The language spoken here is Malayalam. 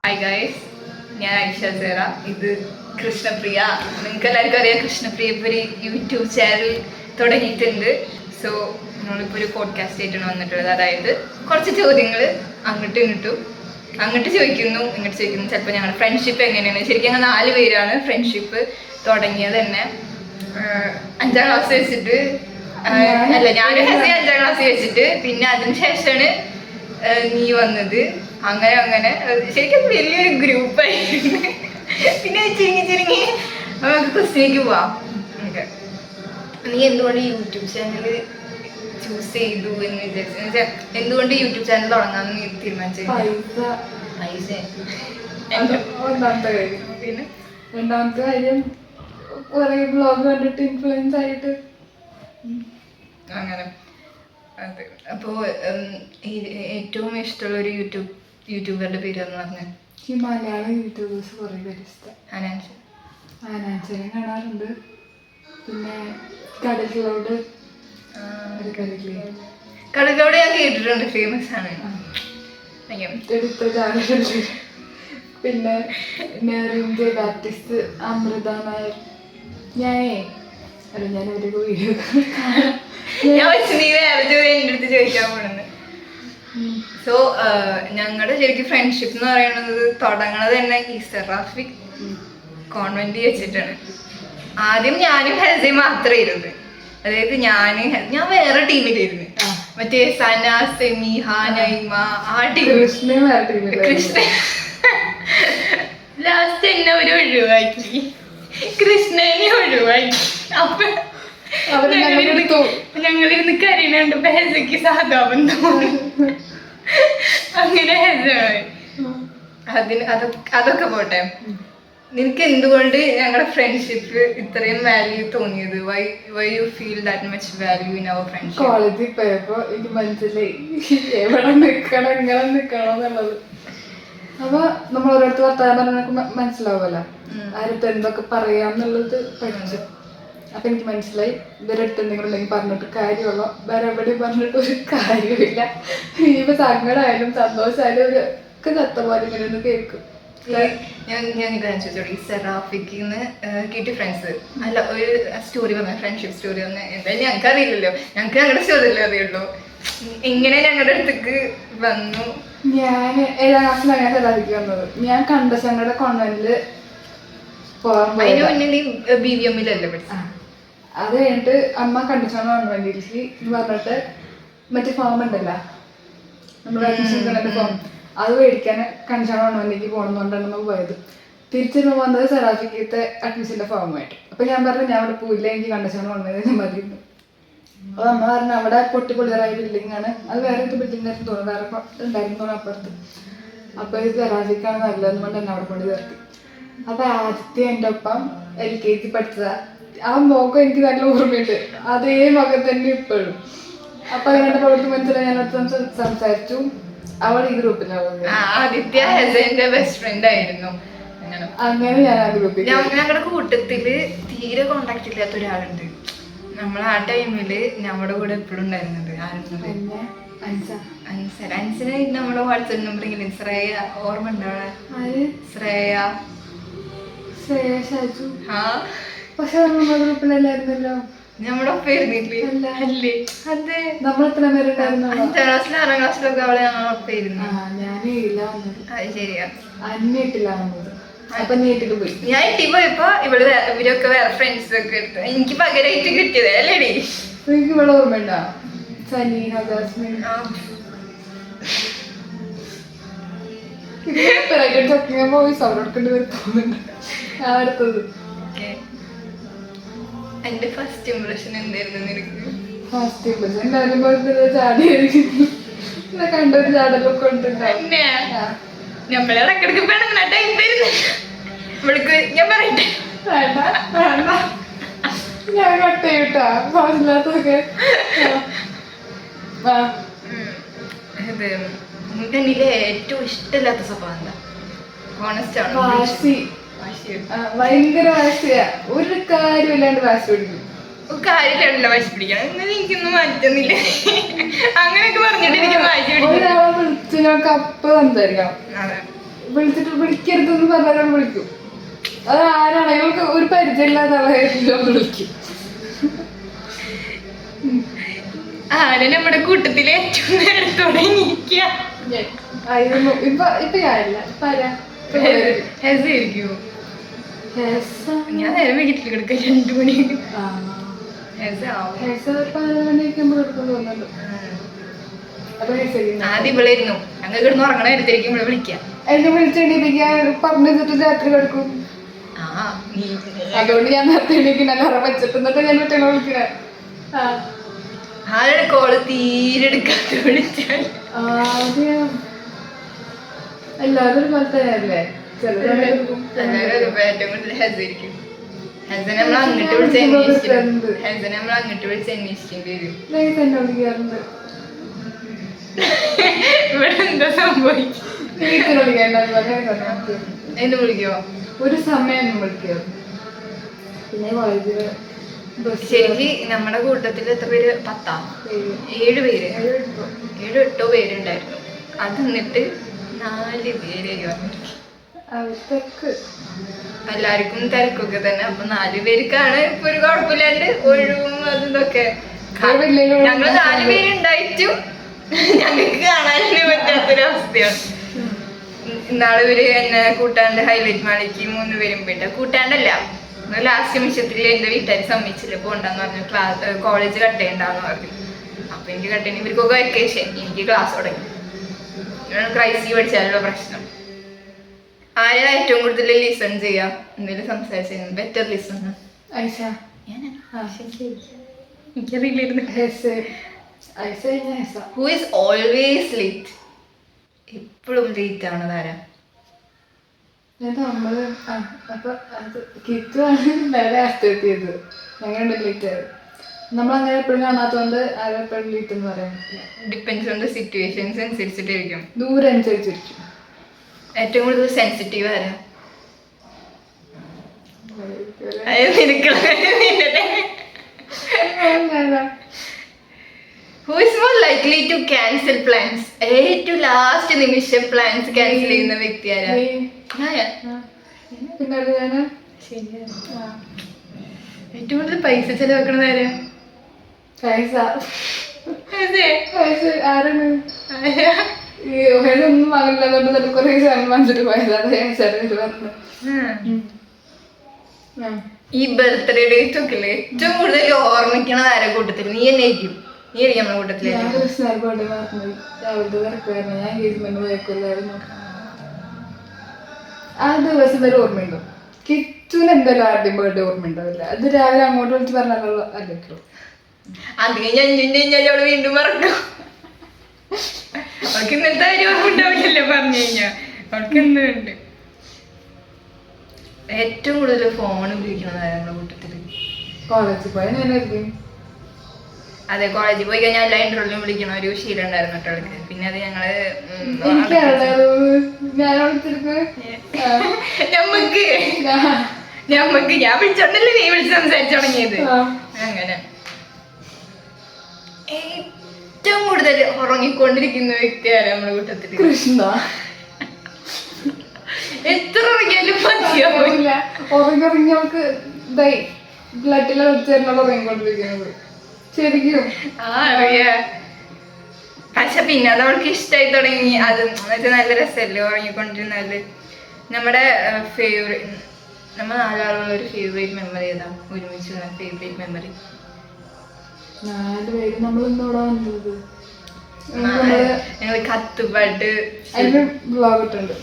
ഹായ് ഗൈസ്, ഞാൻ ഐഷ സേറ. ഇത് കൃഷ്ണപ്രിയ. നിങ്ങൾക്ക് എല്ലാവർക്കും അറിയാം, കൃഷ്ണപ്രിയ ഇപ്പോൾ ഒരു യൂട്യൂബ് ചാനൽ തുടങ്ങിയിട്ടുണ്ട്. സോ നമ്മളിപ്പോൾ ഒരു പോഡ്കാസ്റ്റ് ആയിട്ടാണ് വന്നിട്ടുള്ളത്. അതായത് കുറച്ച് ചോദ്യങ്ങൾ അങ്ങോട്ട് ചോദിക്കുന്നു, ഇങ്ങോട്ട് ചോദിക്കുന്നു. ചിലപ്പോൾ ഞങ്ങളുടെ ഫ്രണ്ട്ഷിപ്പ് എങ്ങനെയാണ്, ശരിക്കും ഞങ്ങൾ 4 പേരാണ് ഫ്രണ്ട്ഷിപ്പ് തുടങ്ങിയത് തന്നെ 5ാം ക്ലാസ് വെച്ചിട്ട്. അല്ല, ഞാനും ഹസി 5ാം ക്ലാസ് വെച്ചിട്ട്, പിന്നെ അതിന് ശേഷമാണ് നീ വന്നത്. അങ്ങനെ ശരിക്കും വലിയൊരു ഗ്രൂപ്പായിരുന്നു. പിന്നെ ചുരുങ്ങി നമുക്ക് ക്വസ്റ്റ്യനിലേക്ക് പോവാം. നീ എന്തുകൊണ്ട് യൂട്യൂബ് ചാനൽ ചൂസ് ചെയ്തു എന്ന് വിചാരിച്ചു? എന്തുകൊണ്ട് യൂട്യൂബ് ചാനൽ തുടങ്ങാന്ന് നീ തീരുമാനിച്ചു? പിന്നെ രണ്ടാമത്തെ കാര്യം കുറെ ബ്ലോഗ് കണ്ടിട്ട് ഇൻഫ്ലുവൻസ് ആയിട്ട് അങ്ങനെ. അതെ. അപ്പോൾ ഏറ്റവും ഇഷ്ടമുള്ള ഒരു യൂട്യൂബറുടെ പേര് എന്ന് പറഞ്ഞാൽ? ഈ മലയാളം യൂട്യൂബേഴ്സ് കുറേ പേര് ഇഷ്ടം. ആനാൻസനെ കാണാറുണ്ട്. പിന്നെ കടലിലോട് ഞാൻ കേട്ടിട്ടുണ്ട്, ഫേമസ് ആണ്. എടുത്ത ചാനലുണ്ട്. പിന്നെ നെറിന്റെ ബാപ്റ്റിസ്റ്റ്, അമൃത നായർ. ഞാനവരൊക്കെ വീഡിയോ ചോദിക്കാൻ പോണെന്ന്. സോ ഞങ്ങളുടെ ശരിക്കും ഫ്രണ്ട്ഷിപ്പ് എന്ന് പറയുന്നത് തുടങ്ങണത് തന്നെ ഈ സെറാഫിക് കോൺവെന്റ് വെച്ചിട്ടാണ്. ആദ്യം ഞാനും ഹസി മാത്രമേ ഇരുന്ന്. അതായത് ഞാൻ വേറെ ടീമിലിരുന്ന്. മറ്റേ സന, സെമിഹ, നൈമ, ആ ടീം. കൃഷ്ണ ലാസ്റ്റ് എന്നെ ഒഴിവാക്കി, കൃഷ്ണനെ ഒഴിവാക്കി. അപ്പൊ ഞങ്ങളിരുന്ന് കരയണുണ്ട്. ഹസയ്ക്ക് സാധാബന്ധം അങ്ങനെ ഹസാണ്. അതൊക്കെ പോട്ടെ. നിനക്ക് എന്തുകൊണ്ട് ഞങ്ങളുടെ ഫ്രണ്ട്ഷിപ്പ് ഇത്രയും വാല്യൂ തോന്നിയത്? Why you feel that much value in our friendship? കോളേജിൽ പോയപ്പോ എനിക്ക് മനസ്സിലായി എവിടെ നിക്കണം, എങ്ങനെ നിക്കണം എന്നുള്ളത്. അപ്പൊ നമ്മൾ ഓരോരുത്തർ വർത്താനം പറഞ്ഞ മനസ്സിലാവുമല്ലോ, ആരടുത്ത് എന്തൊക്കെ പറയാന്നുള്ളത് പഠിച്ചു. അപ്പൊ എനിക്ക് മനസ്സിലായി ഇവരടുത്ത് എന്തെങ്കിലും ഉണ്ടെങ്കിൽ പറഞ്ഞിട്ട് കാര്യമുള്ളൂ, വേറെ എവിടെയും പറഞ്ഞിട്ട് ഒരു കാര്യമില്ല. ഇനിയിപ്പോ സങ്കടമായാലും സന്തോഷമായാലും ഒക്കെ ചത്ത പോലെ ഇങ്ങനെ ഒന്ന് കേൾക്കും. ഞാൻ ചോദിച്ചോളൂ, ഈ സെറാഫിക്കിന്ന് കിട്ടി ഫ്രണ്ട്സ് അല്ല ഒരു സ്റ്റോറി പറഞ്ഞ, ഫ്രണ്ട്ഷിപ്പ് സ്റ്റോറി പറഞ്ഞ. എന്തായാലും ഞങ്ങൾക്ക് അറിയില്ലല്ലോ, ഞങ്ങൾക്ക് ഞങ്ങളുടെ സ്റ്റോറിയല്ലേ അറിയുള്ളൂ. എങ്ങനെ ഞങ്ങളുടെ അടുത്തേക്ക് വന്നു? ഞാൻ 7ാം ക്ലാസ്സിലാണ് ഞാൻ സെറാഫിക്ക് വന്നത്. ഞാൻ കണ്ടശങ്ങളുടെ കോൺവെന്റില് പോകാൻ പോയി. BVM-ലല്ലേ പഠിച്ചത്? അത് കഴിഞ്ഞിട്ട് അമ്മ കണ്ടശങ്ങളുടെ കോൺവെന്റിലേക്ക് പറഞ്ഞിട്ട് മറ്റേ ഫോം ഉണ്ടല്ലോ, നമ്മൾ അഡ്മിഷൻ ഫോം, അത് മേടിക്കാൻ കണ്ടശങ്ങളുടെ കോൺവെന്റിലേക്ക് പോകണമെന്നുകൊണ്ടാണ് നമ്മൾ പോയത്. തിരിച്ചു വന്നത് സെറാഫിക്കത്തെ അഡ്മിഷന്റെ ഫോമായിട്ട്. അപ്പൊ ഞാൻ പറഞ്ഞു ഞാൻ അവിടെ പോയില്ല, എനിക്ക് കണ്ടശങ്ങളുടെ കോൺവെന്റ് മതി. അപ്പൊ അമ്മ പറഞ്ഞു അവിടെ പൊട്ടിപ്പൊളിയറായ ബിൽഡിംഗ് ആണ്, അത് വേറെ ഒരു ബിൽഡിംഗ് ആയിരുന്നു തോന്നുന്നു, വേറെ ഉണ്ടായിരുന്നു അപ്പുറത്ത്. അപ്പൊ ഇത് സെറാഫിക്കാണ് നല്ലതെന്ന് കൊണ്ട് എന്നെ അവിടെ കൊണ്ട് ചേർത്തി. അപ്പൊ ആദ്യത്തെ എൻ്റെ ഒപ്പം LKG പഠിച്ചതാ. ആ മുഖം എനിക്ക് നല്ല ഓർമ്മയുണ്ട്, അതേ മുഖം തന്നെ ഇപ്പോഴും. അപ്പൊ അങ്ങനെ പ്രവൃത്തി മനസ്സിലായി, ഞാനടുത്ത് സംസാരിച്ചു. അവൾ ഈ ഗ്രൂപ്പിലാണ്. ആദിത്യ ഹസന്റെ ബെസ്റ്റ് ഫ്രണ്ട് ആയിരുന്നു. അങ്ങനെ ഞാൻ ആ ഗ്രൂപ്പിൽ. ഞങ്ങളുടെ കൂട്ടത്തില് തീരെ കോണ്ടാക്ട് ഇല്ലാത്ത ഒരാളുണ്ട്. നമ്മൾ ആ ടൈമില് നമ്മുടെ കൂടെ എപ്പോഴും ഉണ്ടായിരുന്നത് അൻസന. നമ്മുടെ വാട്സ്ആപ്പ് നമ്പർ ഇങ്ങനെ ശ്രേയ, ഓർമ്മ ഉണ്ടാവണേ? ശ്രേയ ഷാജു. പക്ഷെ നമ്മുടെ ഗ്രൂപ്പിലല്ലായിരുന്നല്ലോ. നമ്മുടെ ഒപ്പായിരുന്നില്ലേ? അല്ലേ? അതെ, നമ്മൾ എത്ര പേരുണ്ടായിരുന്നു? 5ാം ക്ലാസ്സിലും 6ാം ക്ലാസ്സിലൊക്കെ അവളെ ഞങ്ങൾ ഒപ്പായിരുന്നു. ഞാൻ 7ലാ വന്നത്. അത് ശരിയാ. അന്ന് 8ലാ വന്നത്. അപ്പൊ നീ 8ല് പോയി. ഞാൻ 8ൽ പോയപ്പോ ഇവരൊക്കെ വേറെ ഫ്രണ്ട്സ് ഒക്കെ എടുത്തു. എനിക്ക് പകരമായിട്ട് കിട്ടിയത് അല്ലേടി? എനിക്ക് ഇവിടെ ഓർമ്മയുണ്ടാ? സനീന, ജാസ്മിൻ. വോയിസ് അവരോടക്കേണ്ടി വരുത്തുന്നുണ്ട്. അടുത്തത് എന്റെ ഫസ്റ്റ് ഇംപ്രഷൻ എന്തായിരുന്നു നിനക്ക്? ഫസ്റ്റ് ഇംപ്രഷൻ എല്ലാവരും പോലത്തെ ചാടിയായിരിക്കും, കണ്ടൊരു ചാടലൊക്കെ ഉണ്ടുണ്ടാവും. നമ്മളെ ഇടക്കിടക്ക് വേണമെന്നാ ടൈം വരുന്നത്. ഇവൾക്ക് ഞാൻ പറയട്ടെ? വേണ്ട വേണ്ട, ഞാൻ കട്ട് ചെയ്യട്ടാ പാടില്ലാത്തൊക്കെ. എന്നിലെ ഏറ്റവും ഇഷ്ടമില്ലാത്ത സ്വഭാവം എന്താ? ഹോണസ്റ്റ് ആണ്. വാശി, ഭയങ്കര വാശിയാ. ഒരു കാര്യമില്ലാണ്ട് വാശി പിടിക്കും. കാര്യമില്ലാണ്ടല്ലോ വാശി പിടിക്കണം. എന്നാൽ എനിക്കൊന്നും മാറ്റുന്നില്ല. അങ്ങനെയൊക്കെ പറഞ്ഞിട്ട് എനിക്ക് വാശി പിടിക്കും. ഒരാളെ വിളിച്ചു നമുക്ക് അപ്പൊ സംസാരിക്കണം. വിളിച്ചിട്ട് വിളിക്കരുതെന്ന് പറഞ്ഞാൽ വിളിക്കും. അത് ആരാണെങ്കിലും ഒരു പരിചയമില്ലാത്ത ആളായാലും വിളിക്കും. ആരെ നമ്മുടെ കൂട്ടത്തില് ഏറ്റവും നേരം തുടങ്ങിയിരിക്കുക ഇപ്പൊ ഞാനില്ല. ഹെസായിരിക്കുമോ? ഞാൻ നേരം വൈകിട്ടില്ല കിടക്കുക 2 മണി. ആദ്യം ഇവളായിരുന്നു ഞങ്ങൾ കിടന്ന് ഉറങ്ങണ നേരത്തേക്കും ഇവിടെ വിളിക്കാം. എന്നെ വിളിച്ചെണീപ്പിക്കാൻ പറഞ്ഞിട്ട് രാത്രി കിടക്കും. അതുകൊണ്ട് ഞാൻ നേരത്തെ എണീക്കുന്ന അലാറം വെച്ചിട്ട് എന്നിട്ട് ഞാൻ ഒറ്റ വിളിക്കണേ. ആരുടെ കോള് തീരെ എടുക്കാത്ത വിളിച്ചാൽ ആദ്യം എല്ലാവരും ഒരു പോലെ തന്നെയല്ലേ? ഏറ്റവും കൂടുതൽ ഹെസായിരിക്കും. ഹെസനെ നമ്മൾ അങ്ങോട്ട് വിളിച്ച് അന്വേഷിക്കേണ്ടി വരും. ഇവിടെ എന്താ സംഭവിക്കും? എന്ന് വിളിക്കോ? ഒരു സമയം വിളിക്കോ? പിന്നെ കോളേജില് ശരിക്ക് നമ്മുടെ കൂട്ടത്തിൽ എത്ര പേര്? 7 പേര് 7-8 പേരുണ്ടായിരുന്നു. അത് എന്നിട്ട് 4 പേര് എല്ലാവർക്കും തിരക്കൊക്കെ തന്നെ. അപ്പൊ 4 പേർക്കാണ് ഇപ്പൊ ഒരു കുഴപ്പമില്ലാണ്ട് ഒഴിവും അതൊക്കെ. ഞങ്ങള് 4 പേരുണ്ടായിട്ടും ഞങ്ങൾക്ക് കാണാനേ പറ്റാത്തൊരവസ്ഥയാണ്. ഇന്നാള് ഇവര് എന്നെ കൂട്ടാണ്ട് ഹൈലൈറ്റ് മാളിക്ക് 3 പേരും പോയിട്ട്, കൂട്ടാണ്ടല്ല ലാസ്റ്റ് നിമിഷത്തിൽ എന്റെ വീട്ടുകാർ സമ്മതിച്ചില്ല പോണ്ടെന്ന് പറഞ്ഞു. കോളേജ് കട്ട് ചെയ്യണ്ടെന്ന് പറഞ്ഞു. അപ്പൊ എനിക്ക് കട്ട് ചെയ്യണം. ഇവർക്കൊക്കെ വെക്കേഷൻ, എനിക്ക് ക്ലാസ് തുടങ്ങി. ക്രൈസി പഠിച്ചാലുള്ള പ്രശ്നം. ആരാ ഏറ്റവും കൂടുതൽ ലിസൺ ചെയ്യാം? എന്തെങ്കിലും സംസാരിച്ചു ബെറ്റർ ലിസൺ? എനിക്കറിയില്ലായിരുന്നു. Who is always late? എപ്പോഴും ലേറ്റ് ആവണത് ആരാ? നമ്മള് അപ്പൊ അത് കിറ്റുവാണ് എത്തിയത്. ഞങ്ങളുണ്ട് ലേറ്റ് ആയത്. നമ്മളങ്ങനെ എപ്പോഴും കാണാത്തോണ്ട് ആരെപ്പോഴും ലേറ്റ് എന്ന് പറയാൻ പറ്റില്ല. ഡിപ്പെൻസ് ഓൺ ദ സിറ്റുവേഷൻസ് അനുസരിച്ചിട്ടായിരിക്കും, ദൂരം അനുസരിച്ചിരിക്കും. ഏറ്റവും കൂടുതൽ സെൻസിറ്റീവ് ആരാ? Who is more likely to cancel plans? ഏറ്റവും ലാസ്റ്റ് നിമിഷം പ്ലാൻസ് ക്യാൻസൽ ചെയ്യുന്ന വ്യക്തി ആരാ? ഏറ്റവും കൂടുതൽ പൈസ ചെലവാക്കണത് ആരാ? ഒന്നും വാങ്ങില്ലാതുകൊണ്ട് കുറെ സാധനം വാങ്ങിച്ചിട്ട് പോയതാണ്. ഈ ബർത്ത്ഡേ ഡേറ്റ് ഒക്കെ അല്ലേ ഏറ്റവും കൂടുതൽ ഓർമ്മിക്കണത് ആരെ കൂട്ടത്തിൽ? നീ തന്നെ ആയിരിക്കും. നീ ആയിരിക്കും നമ്മുടെ കൂട്ടത്തില്. ആ ദിവസം വരെ ഓർമ്മയുണ്ടോ? കിച്ചുവിന് എന്തായാലും ആരുടെയും ബർത്ത്ഡേ ഓർമ്മ ഉണ്ടാവില്ല. അത് രാവിലെ അങ്ങോട്ട് വിളിച്ച് പറഞ്ഞാലോ അല്ലല്ലോ. അത് കഴിഞ്ഞാൽ അവള് വീണ്ടും മറക്കും. അവൾക്ക് ഇന്നത്തെ കാര്യം ഓർമ്മ ഉണ്ടാവില്ലല്ലോ പറഞ്ഞു കഴിഞ്ഞാ. അവൾക്ക് എന്തുണ്ട്? ഏറ്റവും കൂടുതൽ ഫോൺ ഉപയോഗിക്കണതായ നമ്മുടെ കൂട്ടത്തില്? കോളേജിൽ പോയാൽ ഞാനായിരിക്കും. അതെ, കോളേജിൽ പോയി കഴിഞ്ഞാൽ എല്ലാ ഇന്റർവ്യൂലും വിളിക്കണ ഒരു ശീലം ഉണ്ടായിരുന്നു കേട്ടോൾക്ക്. പിന്നെ അത് ഞങ്ങള് ഞമ്മക്ക് ഞാൻ വിളിച്ചോണ്ടല്ലേ നീ വിളിച്ച് സംസാരിച്ചു തുടങ്ങിയത്. അങ്ങനെ ഏറ്റവും കൂടുതൽ ഉറങ്ങിക്കൊണ്ടിരിക്കുന്ന വ്യക്തിയാണ് നമ്മുടെ കൂട്ടത്തില്. കൃഷ്ണ. എത്ര ഉറങ്ങിയാലും മതിയാവില്ല. ഉറങ്ങിയവർക്ക് ബ്ലഡിലെ വെച്ചായിരുന്നു ഉറങ്ങിക്കൊണ്ടിരിക്കുന്നത് ശരിക്കും. അറിയാ. പക്ഷെ പിന്നെ അത് അവൾക്ക് ഇഷ്ടമായി തുടങ്ങി. അത് നല്ല രസമല്ലേ ഉറങ്ങിക്കൊണ്ടിരുന്നാല്. നമ്മുടെ ഫേവറേറ്റ്, നമ്മൾ 4 ആളുള്ള ഒരു ഫേവറേറ്റ് മെമ്മറി ഏതാ? ഒരുമിച്ചുള്ള ഫേവറേറ്റ് മെമ്മറി? 4 പേര് നമ്മൾ ഇന്നിവിടെ വന്നത് ഞങ്ങൾ കത്തുപാട്ട് അതിന് ബ്ലോഗ് ഇട്ടുണ്ട്.